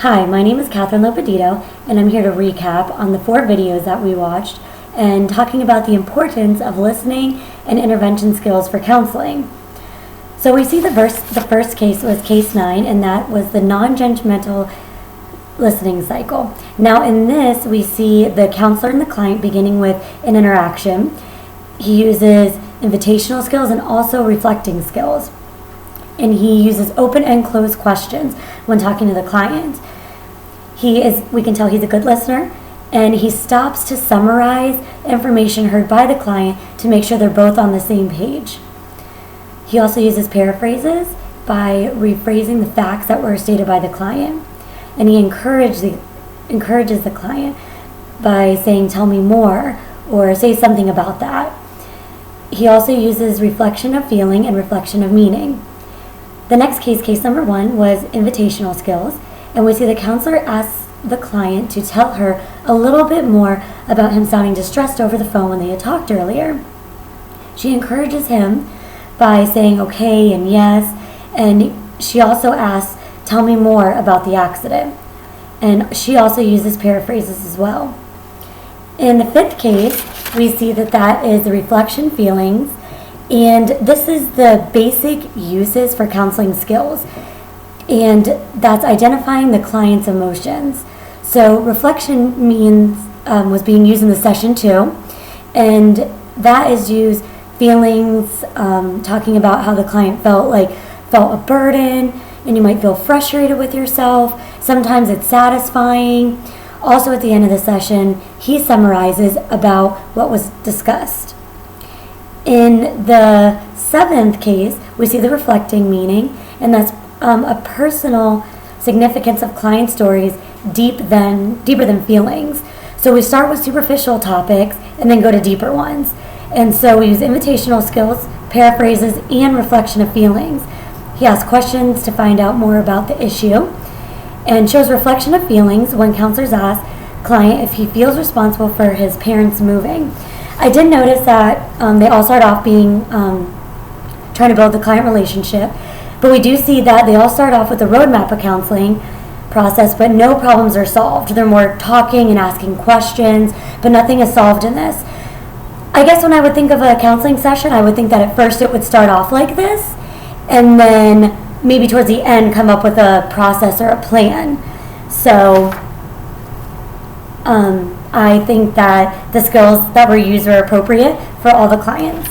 Hi, my name is Catherine Lopedito, and I'm here to recap on the 4 videos that we watched and talking about the importance of listening and intervention skills for counseling. So we see the first case was case 9, and that was the non-judgmental listening cycle. Now in this, we see the counselor and the client beginning with an interaction. He uses invitational skills and also reflecting skills. And he uses open and closed questions when talking to the client. We can tell he's a good listener, and he stops to summarize information heard by the client to make sure they're both on the same page. He also uses paraphrases by rephrasing the facts that were stated by the client. And he encourages the client by saying, "Tell me more," or "Say something about that." He also uses reflection of feeling and reflection of meaning. The next case number 1, was invitational skills, and we see the counselor asks the client to tell her a little bit more about him sounding distressed over the phone when they had talked earlier. She encourages him by saying okay and yes, and she also asks, "Tell me more about the accident." And she also uses paraphrases as well. In the 5th case, we see that is the reflection feelings. And this is the basic uses for counseling skills. And that's identifying the client's emotions. So reflection was being used in the session 2. And that is used feelings, talking about how the client felt a burden, and you might feel frustrated with yourself. Sometimes it's satisfying. Also at the end of the session, he summarizes about what was discussed. In the 7th case, we see the reflecting meaning, and that's a personal significance of client stories deeper than feelings. So we start with superficial topics and then go to deeper ones. And so we use invitational skills, paraphrases, and reflection of feelings. He asks questions to find out more about the issue and shows reflection of feelings when counselors ask client if he feels responsible for his parents moving. I did notice that they all start off being trying to build the client relationship, but we do see that they all start off with a roadmap of counseling process, but no problems are solved. They're more talking and asking questions, but nothing is solved in this. I guess when I would think of a counseling session, I would think that at first it would start off like this, and then maybe towards the end come up with a process or a plan. So I think that the skills that were used are appropriate for all the clients.